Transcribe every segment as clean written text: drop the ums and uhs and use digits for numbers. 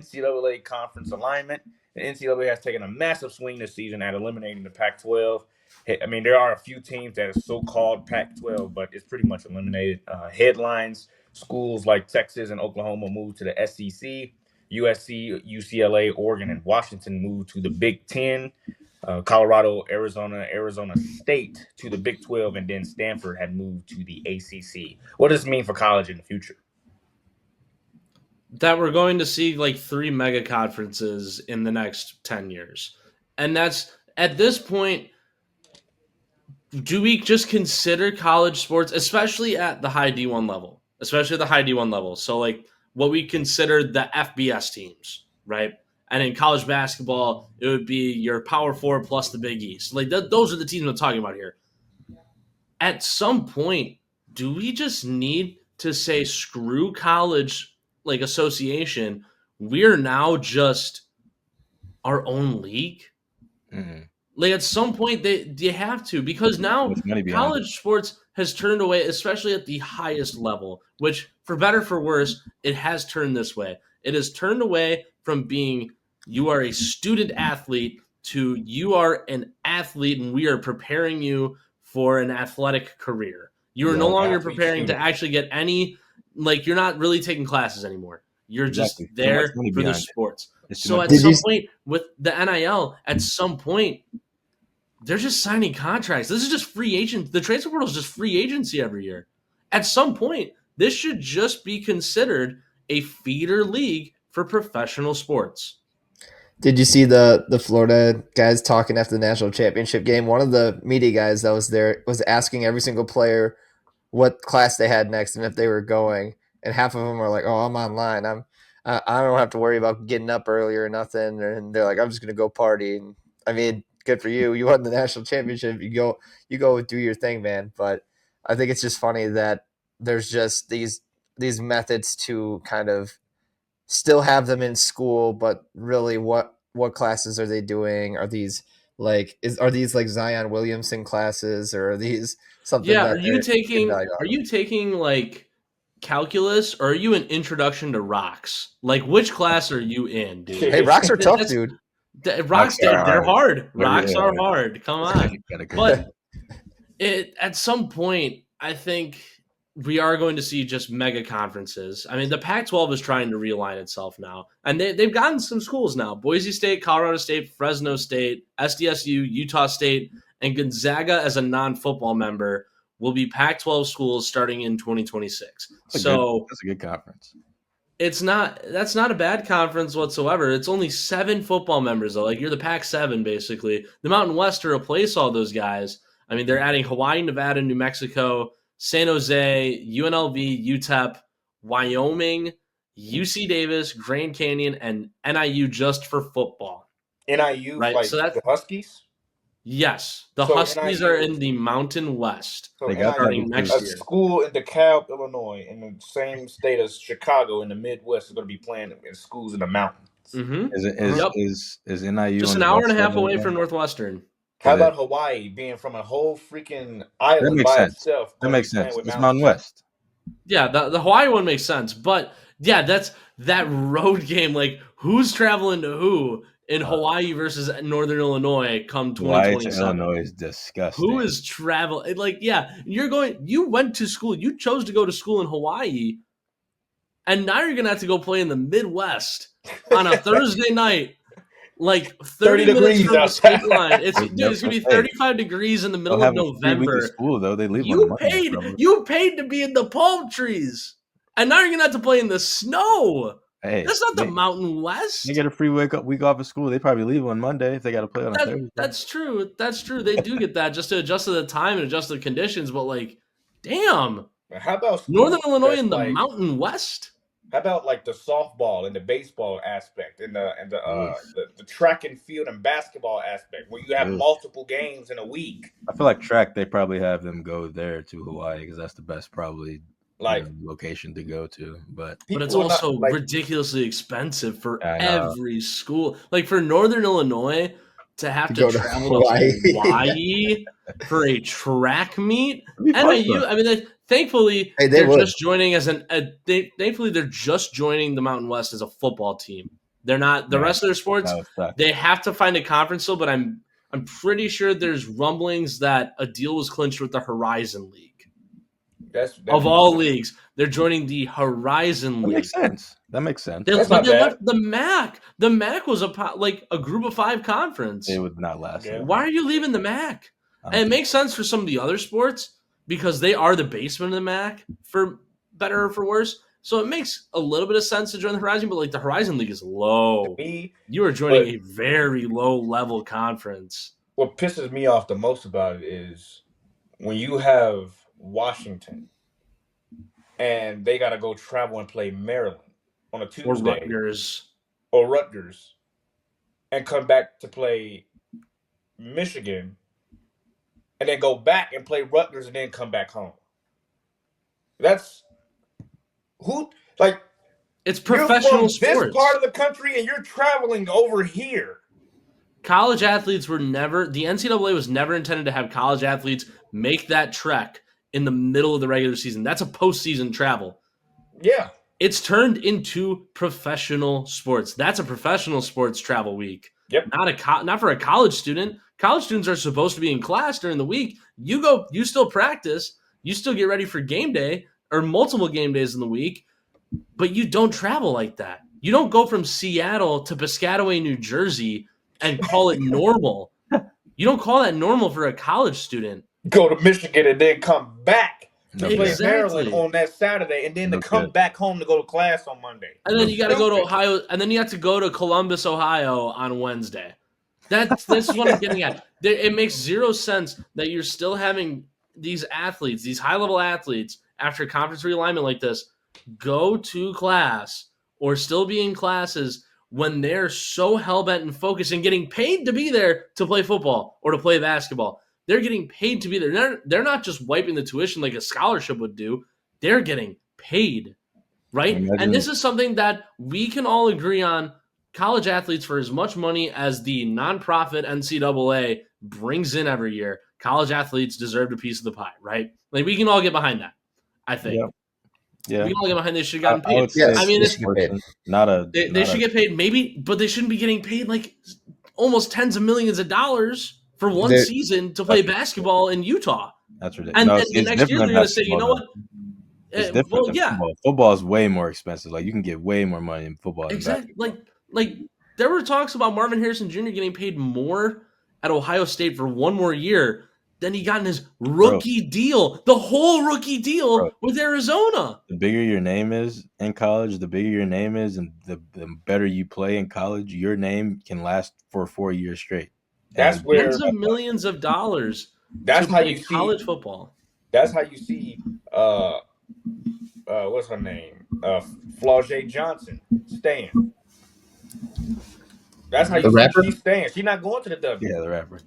NCAA conference alignment. The NCAA has taken a massive swing this season at eliminating the Pac-12. I mean, there are a few teams that are so-called Pac-12, but it's pretty much eliminated. Headlines: schools like Texas and Oklahoma moved to the SEC. USC, UCLA, Oregon, and Washington moved to the Big Ten. Colorado, Arizona State to the Big 12, and then Stanford had moved to the ACC. What does this mean for college in the future? That we're going to see like 3 mega conferences in the next 10 years. And that's, at this point, do we just consider college sports, especially at the high D1 level, So like what we consider the FBS teams, right? And in college basketball, it would be your Power Four plus the Big East. Like those are the teams I'm talking about here. At some point, do we just need to say screw college like association? We're now just our own league. Mm-hmm. Like at some point, you have to, because now college sports has turned away, especially at the highest level. Which, for better for worse, it has turned this way. It has turned away from being you are a student athlete to you are an athlete, and we are preparing you for an athletic career. You are no longer preparing to actually get any, like, you're not really taking classes anymore. You're just there for the sports. So at some point with the NIL, at some point, they're just signing contracts. This is just free agent. The transfer portal is just free agency every year. At some point, this should just be considered a feeder league for professional sports. Did you see the Florida guys talking after the national championship game? One of the media guys that was there was asking every single player what class they had next and if they were going. And half of them were like, "Oh, I'm online. I don't have to worry about getting up early or nothing." And they're like, "I'm just gonna go party." And I mean, good for you. You won the national championship. You go do your thing, man. But I think it's just funny that there's just these methods to kind of still have them in school, but really what classes are they doing? Are these like Zion Williamson classes, or are these something? Yeah, are you taking like calculus, or are you an introduction to rocks? Like, which class are you in, dude? Hey, rocks are tough, dude. Rocks, they're hard. Rocks are hard. Come on. But at some point, I think we are going to see just mega conferences. I mean, the Pac-12 is trying to realign itself now. And they've gotten some schools now. Boise State, Colorado State, Fresno State, SDSU, Utah State, and Gonzaga as a non-football member will be Pac-12 schools starting in 2026. That's a good conference. That's not a bad conference whatsoever. It's only 7 football members, though. Like, you're the Pac-7, basically. The Mountain West to replace all those guys. I mean, they're adding Hawaii, Nevada, New Mexico, San Jose, UNLV, UTEP, Wyoming, UC Davis, Grand Canyon, and NIU just for football. NIU, right? Like so that's the Huskies? Yes. The Huskies are in the Mountain West. So starting next year. A school in DeKalb, Illinois, in the same state as Chicago in the Midwest, is going to be playing in schools in the mountains. Mm-hmm. Is NIU just an hour and a half away from Northwestern? How about Hawaii being from a whole freaking island by itself? That makes sense. It's Mountain West. Yeah, the Hawaii one makes sense. But, yeah, that's that road game. Like, who's traveling to who in Hawaii versus Northern Illinois come 2027? Hawaii to Illinois is disgusting. Who is traveling? Like, yeah, you went to school. You chose to go to school in Hawaii, and now you're going to have to go play in the Midwest on a Thursday night. Like 30 minutes from the state line. It's going to be 35 degrees in the middle of November. School, though. They leave you paid to be in the palm trees, and now you're going to have to play in the snow. Hey, that's not the Mountain West. They get a free week off of school. They probably leave on Monday if they got to play on a Thursday. That's true. They do get that just to adjust to the time and adjust to the conditions. But like, damn. How about Northern Illinois in the Mountain West? How about like the softball and the baseball aspect and the track and field and basketball aspect where you have multiple games in a week? I feel like track, they probably have them go there to Hawaii because that's the best probably location to go to. But it's also ridiculously expensive for every school. Like for Northern Illinois to have to travel to Hawaii for a track meet. NIU, I mean, thankfully, they're just joining the Mountain West as a football team. They're not the Yeah, rest of their sports. that would suck. They have to find a conference still, but I'm pretty sure there's rumblings that a deal was clinched with the Horizon League. Of all leagues, they're joining the Horizon That League. makes sense. That makes sense. They left the MAC. The MAC was a group of 5 conference. It would not last. Yeah. Why are you leaving the MAC? And it makes sense for some of the other sports because they are the basement of the MAC, for better or for worse. So it makes a little bit of sense to join the Horizon, but like the Horizon League is low. You are joining a very low level conference. What pisses me off the most about it is when you have Washington and they got to go travel and play Maryland on a Tuesday. Or Rutgers. And come back to play Michigan and then go back and play Rutgers and then come back home. That's who, like, it's professional you're from sports. This part of the country and you're traveling over here. College athletes were never, the NCAA was never intended to have college athletes make that trek in the middle of the regular season. That's a postseason travel. Yeah. It's turned into professional sports. That's a professional sports travel week. Yep. Not for a college student. College students are supposed to be in class during the week. You still practice. You still get ready for game day or multiple game days in the week, but you don't travel like that. You don't go from Seattle to Piscataway, New Jersey and call it normal. You don't call that normal for a college student. Go to Michigan and then come back to play Exactly. Maryland on that Saturday and then to come back home to go to class on Monday. And then you got to go to Ohio, and then you have to go to Columbus, Ohio on Wednesday. This is what I'm getting at. It makes zero sense that you're still having these athletes, these high-level athletes, after conference realignment like this, go to class or still be in classes when they're so hell-bent and focused and getting paid to be there to play football or to play basketball. They're getting paid to be there. They're not just wiping the tuition like a scholarship would do. They're getting paid, right? And this is something that we can all agree on. College athletes, for as much money as the nonprofit NCAA brings in every year, college athletes deserved a piece of the pie, right? Like, we can all get behind that, I think. Yeah. We can all get behind they should have gotten paid. Yes, I mean, they should get paid. They should get paid, maybe, but they shouldn't be getting paid like almost tens of millions of dollars for one season to play basketball in Utah. That's ridiculous. And the next year they're going to say, you know what? It's different than football. Football is way more expensive. Like, you can get way more money in football. Exactly. Like there were talks about Marvin Harrison Jr. getting paid more at Ohio State for one more year than he got in his rookie deal, the whole rookie deal with Arizona. The bigger your name is in college, the bigger your name is, and the better you play in college, your name can last for 4 years straight. That's where tens of millions of dollars. That's how you see college football. That's how you see what's her name? Flau'jae Johnson staying. That's how you see she's staying. She's not going to the W. Yeah, the rapper.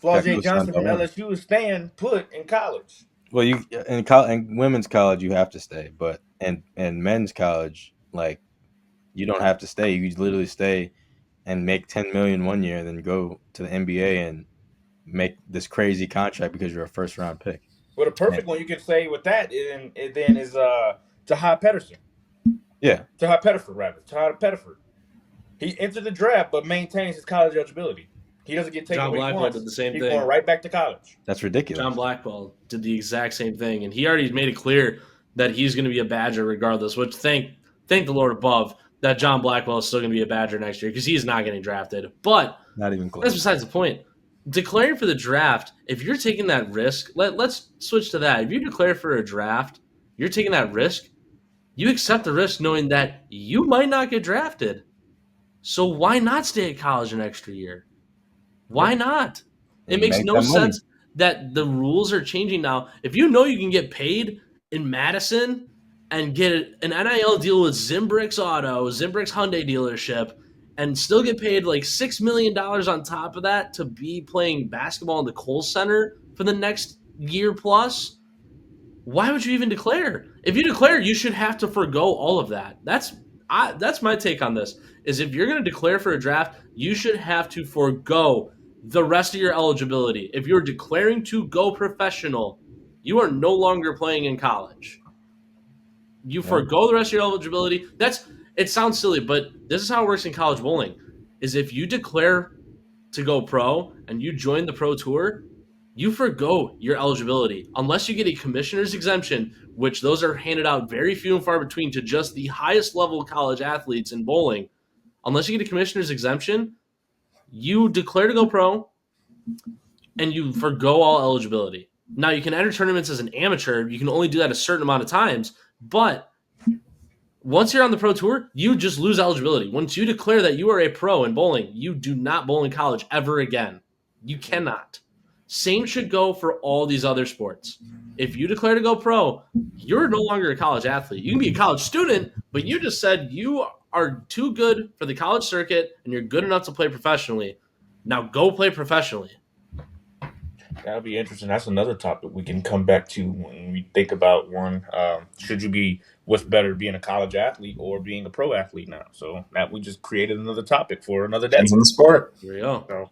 Flau'jae Johnson from LSU is staying put in college. Well, you in women's college you have to stay, but in men's college, like, you don't have to stay. You literally stay and make $10 million 1 year, then go to the NBA and make this crazy contract because you're a first round pick. Well, the perfect one you can say with that is Tahad Pedersen. Yeah, Tahad Pettiford. He entered the draft but maintains his college eligibility. He doesn't get taken. John Blackwell did the same thing. He's going right back to college. That's ridiculous. John Blackwell did the exact same thing, and he already made it clear that he's going to be a Badger regardless. Which thank the Lord above that John Blackwell is still going to be a Badger next year because he's not getting drafted. But not even close. That's besides the point. Declaring for the draft, if you're taking that risk, let's switch to that. If you declare for a draft, you're taking that risk. You accept the risk knowing that you might not get drafted. So why not stay at college an extra year? Why not? It makes no sense that the rules are changing now. If you know you can get paid in Madison and get an NIL deal with Zimbrix Hyundai dealership, and still get paid like $6 million on top of that to be playing basketball in the Kohl Center for the next year plus, why would you even declare? If you declare, you should have to forego all of that. That's my take on this, is if you're going to declare for a draft, you should have to forego the rest of your eligibility. If you're declaring to go professional, you are no longer playing in college. You forego the rest of your eligibility. it sounds silly, but this is how it works in college bowling. Is if you declare to go pro and you join the pro tour, you forgo your eligibility unless you get a commissioner's exemption, which those are handed out very few and far between to just the highest level college athletes in bowling. Unless you get a commissioner's exemption, you declare to go pro and you forgo all eligibility. Now you can enter tournaments as an amateur. You can only do that a certain amount of times, but once you're on the pro tour, you just lose eligibility. Once you declare that you are a pro in bowling, you do not bowl in college ever again. You cannot. Same should go for all these other sports. If you declare to go pro, you're no longer a college athlete. You can be a college student, but you just said you are too good for the college circuit and you're good enough to play professionally. Now go play professionally. That'll be interesting. That's another topic we can come back to when we think about one. Should you be what's better, being a college athlete or being a pro athlete now? So that we just created another topic for another day. Depends on the sport. Here we go. So